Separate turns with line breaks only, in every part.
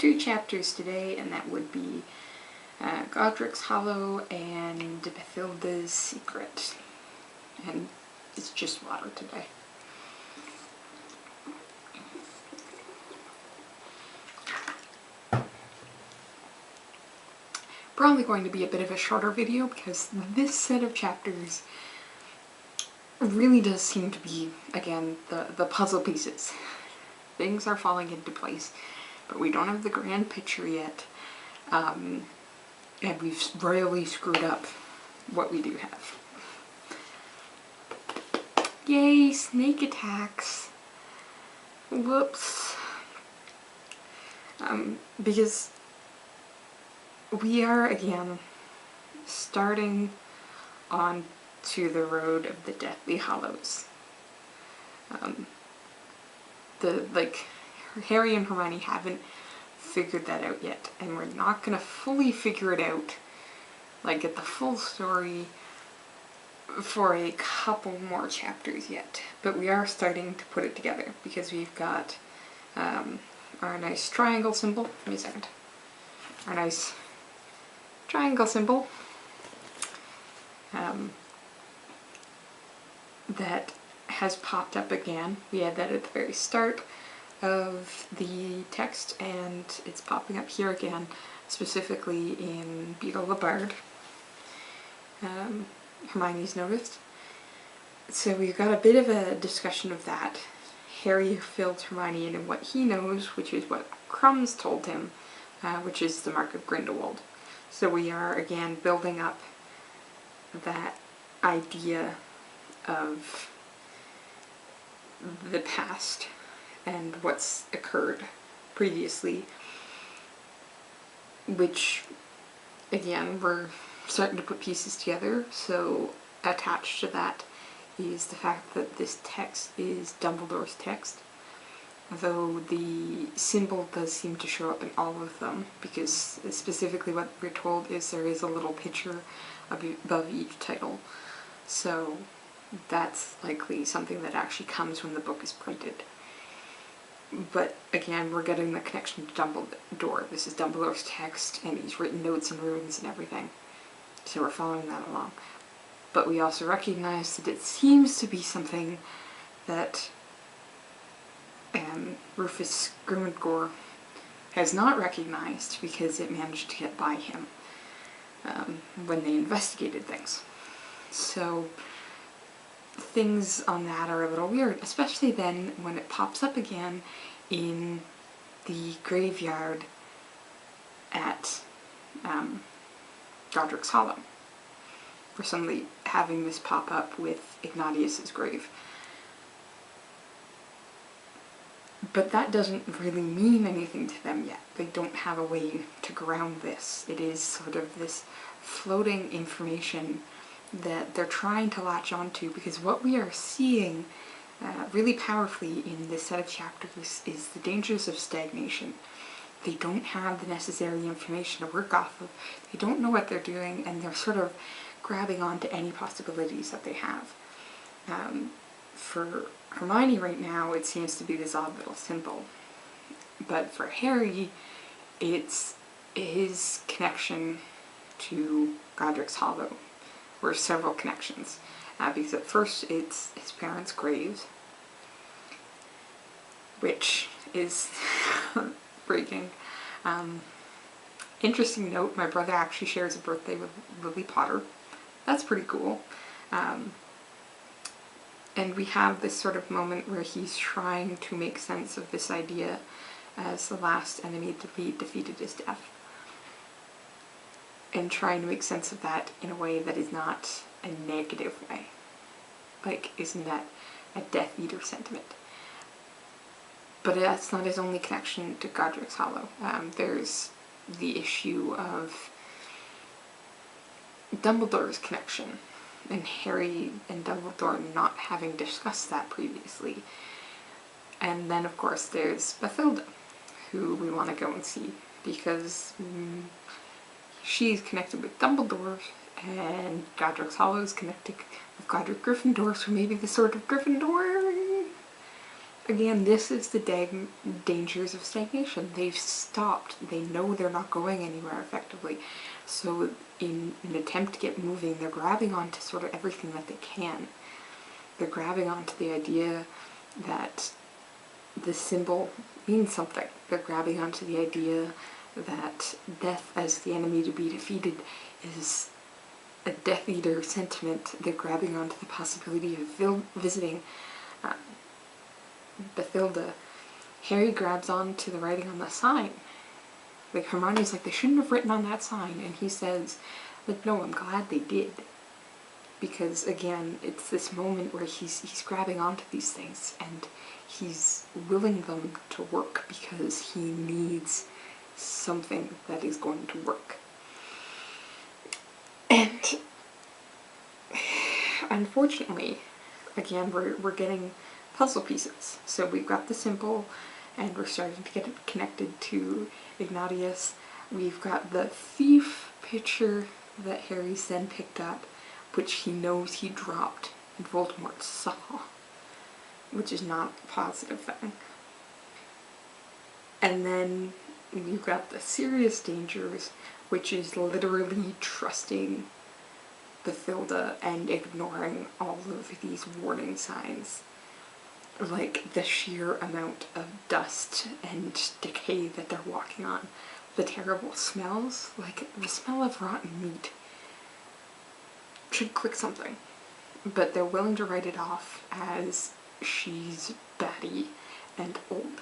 2 chapters today, and that would be Godric's Hollow and Bathilda's Secret. And it's just water today. Probably going to be a bit of a shorter video because this set of chapters really does seem to be, again, the puzzle pieces. Things are falling into place, but we don't have the grand picture yet, and we've royally screwed up what we do have. Yay, snake attacks! Whoops. Because we are, again, starting on to the road of the Deathly Hallows. Harry and Hermione haven't figured that out yet, and we're not gonna fully figure it out, get the full story for a couple more chapters yet. But we are starting to put it together, because we've got our nice triangle symbol. Give me a second. Our nice triangle symbol that has popped up again. We had that at the very start of the text, and it's popping up here again, specifically in Beetle the Bard. Hermione's noticed. So we've got a bit of a discussion of that. Harry fills Hermione in on what he knows, which is what Crumbs told him, which is the Mark of Grindelwald. So we are, again, building up that idea of the past and what's occurred previously, which, again, we're starting to put pieces together. So attached to that is the fact that this text is Dumbledore's text, though the symbol does seem to show up in all of them, because specifically what we're told is there is a little picture above each title. So that's likely something that actually comes when the book is printed. But again, we're getting the connection to Dumbledore. This is Dumbledore's text, and he's written notes and runes and everything. So we're following that along. But we also recognize that it seems to be something that Rufus Grimmagour has not recognized, because it managed to get by him when they investigated things. So things on that are a little weird, especially then when it pops up again in the graveyard at Godric's Hollow. For somebody having this pop up with Ignatius's grave. But that doesn't really mean anything to them yet. They don't have a way to ground this. It is sort of this floating information that they're trying to latch onto, because what we are seeing really powerfully in this set of chapters is the dangers of stagnation. They don't have the necessary information to work off of. They don't know what they're doing, and they're sort of grabbing onto any possibilities that they have. For Hermione right now, it seems to be this odd little symbol. But for Harry, it's his connection to Godric's Hollow, or several connections. Because at first it's his parents' graves, which is breaking. Interesting note, my brother actually shares a birthday with Lily Potter. That's pretty cool. And we have this sort of moment where he's trying to make sense of this idea as the last enemy to be defeated is death. And trying to make sense of that in a way that is not a negative way. Isn't that a Death Eater sentiment? But that's not his only connection to Godric's Hollow. There's the issue of Dumbledore's connection, and Harry and Dumbledore not having discussed that previously. And then, of course, there's Bathilda, who we want to go and see, because she's connected with Dumbledore, and Godric's Hollow is connected with Godric Gryffindor, so maybe the Sword of Gryffindor Again, this is the dangers of stagnation. They've stopped. They know they're not going anywhere effectively. So in an attempt to get moving, they're grabbing onto sort of everything that they can. They're grabbing onto the idea that the symbol means something. They're grabbing onto the idea that death as the enemy to be defeated is a Death Eater sentiment. They're grabbing onto the possibility of visiting Bathilda. Harry grabs on to the writing on the sign. Like, Hermione's like, they shouldn't have written on that sign, and he says, like, no, I'm glad they did. Because, again, it's this moment where he's grabbing onto these things, and he's willing them to work because he needs something that is going to work. And unfortunately, again, we're getting puzzle pieces. So we've got the symbol, and we're starting to get it connected to Ignatius. We've got the thief picture that Harry's then picked up, which he knows he dropped and Voldemort saw, which is not a positive thing. And then you've got the serious dangers, which is literally trusting Bathilda and ignoring all of these warning signs. Like the sheer amount of dust and decay that they're walking on. The terrible smells, like the smell of rotten meat, should click something. But they're willing to write it off as she's batty and old.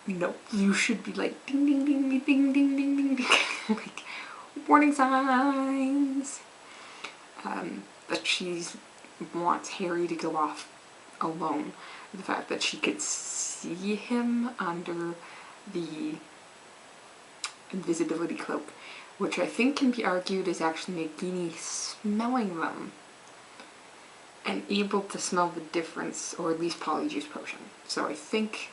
No, you should be like ding ding ding ding ding ding ding ding ding like warning signs. That she wants Harry to go off alone. The fact that she could see him under the invisibility cloak, which I think can be argued is actually Nagini smelling them and able to smell the difference, or at least Polyjuice Potion. So I think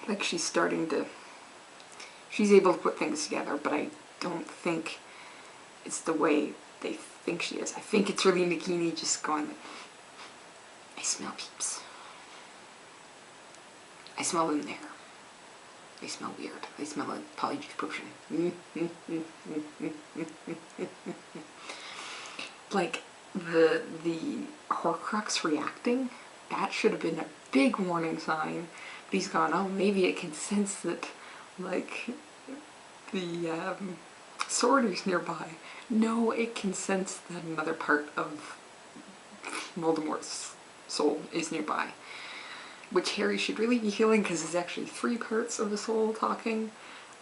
like she's able to put things together, but I don't think it's the way they think she is. I think it's really Nagini just going, I smell peeps. I smell them there. They smell weird. They smell like Polyjuice Potion. Like, the Horcrux reacting, that should have been a big warning sign. But he's gone, oh, maybe it can sense that, like, the sword is nearby. No, it can sense that another part of Voldemort's soul is nearby. Which Harry should really be feeling, because there's actually 3 parts of the soul talking,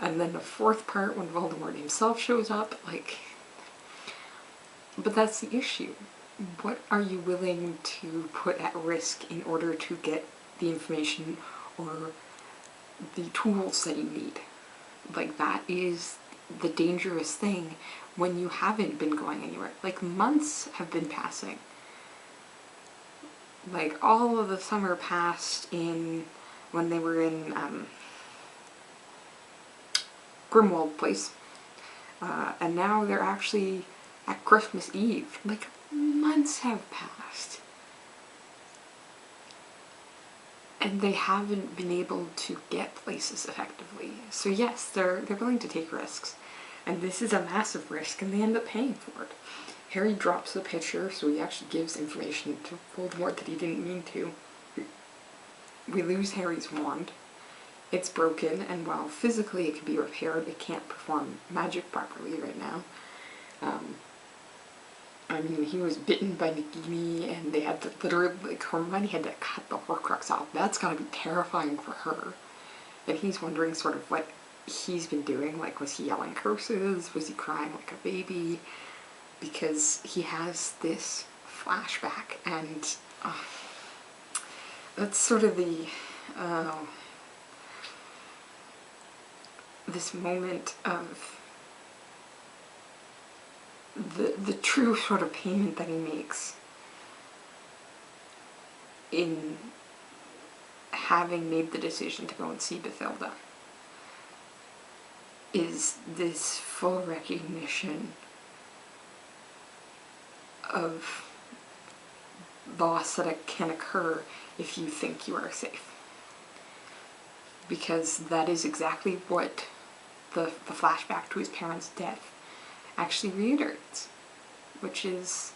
and then the 4th part when Voldemort himself shows up, like... But that's the issue. What are you willing to put at risk in order to get the information or the tools that you need? Like, that is the dangerous thing when you haven't been going anywhere. Like, months have been passing. Like, all of the summer passed when they were in Grimwald Place, and now they're actually at Christmas Eve. Like, months have passed, and they haven't been able to get places effectively. So yes, they're willing to take risks, and this is a massive risk, and they end up paying for it. Harry drops the picture, so he actually gives information to Voldemort that he didn't mean to. We lose Harry's wand. It's broken, and while physically it can be repaired, it can't perform magic properly right now. I mean, he was bitten by Nagini, and they had to literally, like, Hermione had to cut the Horcrux off. That's gotta be terrifying for her. And he's wondering sort of what he's been doing. Like, was he yelling curses? Was he crying like a baby? Because he has this flashback, and that's sort of the this moment of the true sort of payment that he makes in having made the decision to go and see Bathilda is this full recognition of loss that can occur if you think you are safe. Because that is exactly what the flashback to his parents' death actually reiterates. Which is,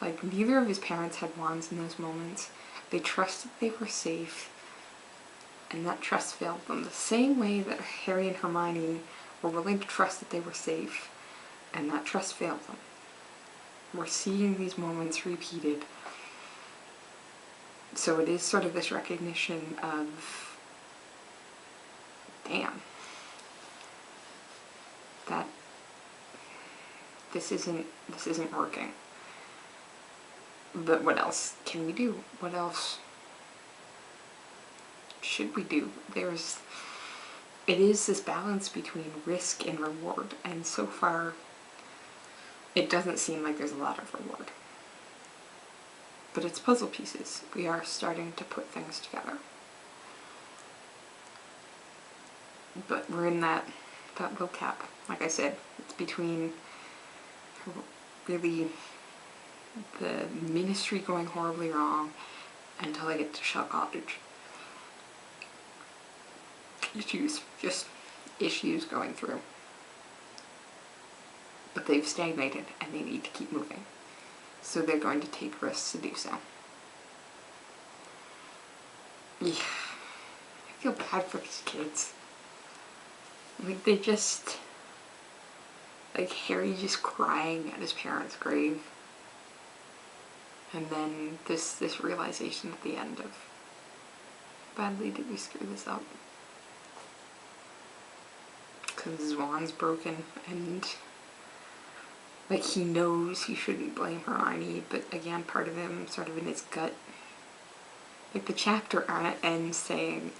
like, neither of his parents had wands in those moments. They trusted they were safe, and that trust failed them. The same way that Harry and Hermione were willing to trust that they were safe, and that trust failed them. We're seeing these moments repeated. So it is sort of this recognition of, damn, that this isn't working. But what else can we do? What else should we do? It is this balance between risk and reward, and so far it doesn't seem like there's a lot of reward. But it's puzzle pieces. We are starting to put things together. But we're in that low cap. Like I said, it's between really the ministry going horribly wrong until I get to Shell Cottage. Just issues going through. But they've stagnated and they need to keep moving. So they're going to take risks to do so. Yeah. I feel bad for these kids. Like, they just, like, Harry just crying at his parents' grave. And then this realization at the end of, badly did we screw this up? Because his wand's broken, and, like, he knows he shouldn't blame Hermione, but again, part of him, sort of in his gut, like, the chapter ends saying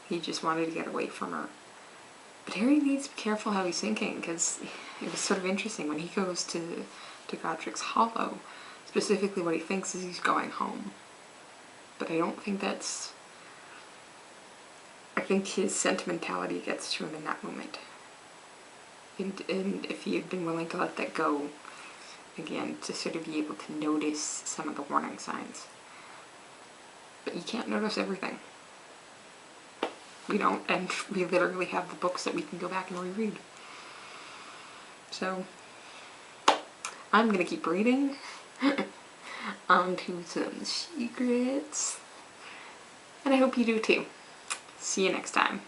he just wanted to get away from her. But Harry needs to be careful how he's thinking, because it was sort of interesting when he goes to Godric's Hollow. Specifically, what he thinks is he's going home. But I don't think that's... I think his sentimentality gets to him in that moment. And if he had been willing to let that go, again, to sort of be able to notice some of the warning signs. But you can't notice everything. We don't, and we literally have the books that we can go back and reread. So, I'm gonna keep reading. On to some secrets. And I hope you do too. See you next time.